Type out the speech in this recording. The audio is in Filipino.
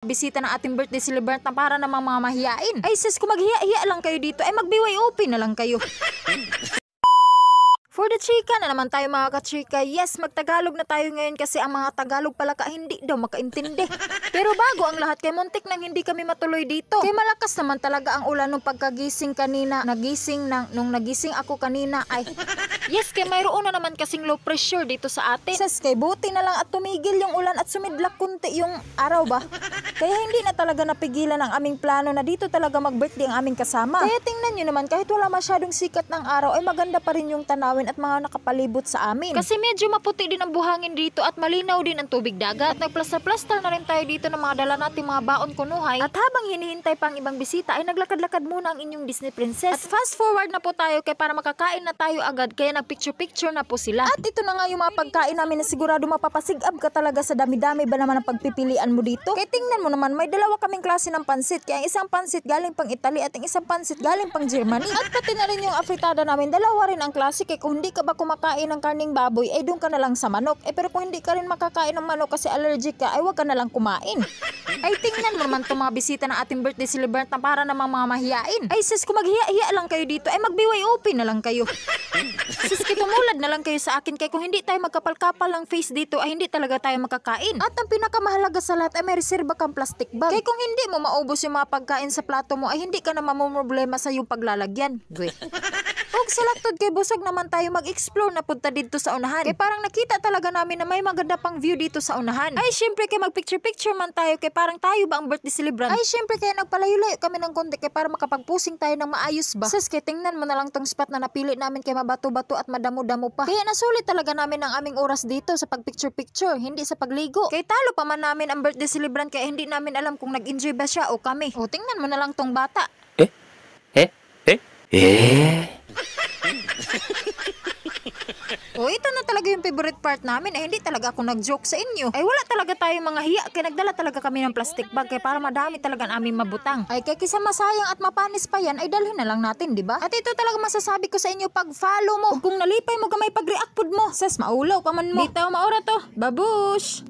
Bisita ng ating birthday celebrant na para namang mga mahiyain. Ay sis, kung maghiya-hiya lang kayo dito, ay mag-BYOP na lang kayo. For the chika na naman tayo mga ka-chika. Yes, magtagalog na tayo ngayon kasi ang mga Tagalog pala hindi daw makaintindi. Pero bago ang lahat kay muntik nang hindi kami matuloy dito. Kay malakas naman talaga ang ulan nung pagkagising kanina. Nung nagising ako kanina ay... Yes, kay mayroon na naman kasing low pressure dito sa atin. Sas, kay buti na lang at tumigil yung ulan at sumidlak kunti yung araw ba? Kaya hindi na talaga napigilan ang aming plano na dito talaga mag-birthday ang aming kasama. Kaya tingnan nyo naman, kahit wala masyadong sikat ng araw ay maganda pa rin yung tanawin at mga nakapalibot sa amin. Kasi medyo maputi din ang buhangin dito at malinaw din ang tubig dagat. At nagplastar-plastar na rin tayo dito ng mga dala nating mga baon kunuhay. At habang hinihintay pang ibang bisita ay naglakad-lakad muna ang inyong Disney princess. At fast forward na po tayo kay para makakain na tayo agad kaya nagpicture-picture na po sila. At ito na nga yung mga pagkain namin na sigurado mapapasigab ka talaga sa dami-dami ba naman ang pagpipilian mo dito. Kaya tingnan mo naman, may dalawa kaming klase ng pansit. Kaya ang isang pansit galing pang Italy at ang isang pansit galing pang Germany. At pati na rin yung afritada namin, dalawa rin ang klase. Kaya kung hindi ka ba kumakain ng karning baboy, ay doon ka na lang sa manok. Pero kung hindi ka rin makakain ng manok kasi allergic ka, ay wag ka na lang kumain. Ay tingnan mo naman itong mga bisita ng ating birthday celebrant na para namang mga mahiyain. Ay sis, kung maghiya-hiya lang kayo dito, ay mag-BYOP na lang kayo. Sis, tumulad na lang kayo sa akin kaya kung hindi tayo magkapal-kapal ng face dito ay hindi talaga tayo makakain. At ang pinakamahalaga sa lahat ay may reserba kang plastic bag. Kaya kung hindi mo maubos yung mga pagkain sa plato mo ay hindi ka na mamumroblema sa yung paglalagyan. Huwag sa laktod kay busog naman tayo mag-explore na punta dito sa unahan. Kaya parang nakita talaga namin na may maganda pang view dito sa unahan. Ay syempre kay mag-picture-picture man tayo kaya parang tayo ba ang birthday celebrant? Ay syempre kaya nagpalayo-layo kami ng konti kaya para makapagpusing tayo ng maayos ba? Sus, kaya tingnan mo na lang tong spot na napili namin kay mabato-bato at madamo-damo pa. Kaya nasulit talaga namin ang aming oras dito sa pag-picture-picture, hindi sa pagligo. Kaya talo pa man namin ang birthday celebrant kaya hindi namin alam kung nag-enjoy ba siya o kami. O tingnan mo na lang tong bata. O ito na talaga yung favorite part namin ay hindi talaga ako nag-joke sa inyo. Ay wala talaga tayong mga hiya kaya nagdala talaga kami ng plastic bag kaya para madami talaga ang aming mabutang. Ay kaya kisa masayang at mapanis pa yan ay dalhin na lang natin, di ba? At ito talaga masasabi ko sa inyo pag follow mo. Kung nalipay mo gamay pag-react pod mo. Sas maulaw pa man mo. Bitaw maura to. Babush!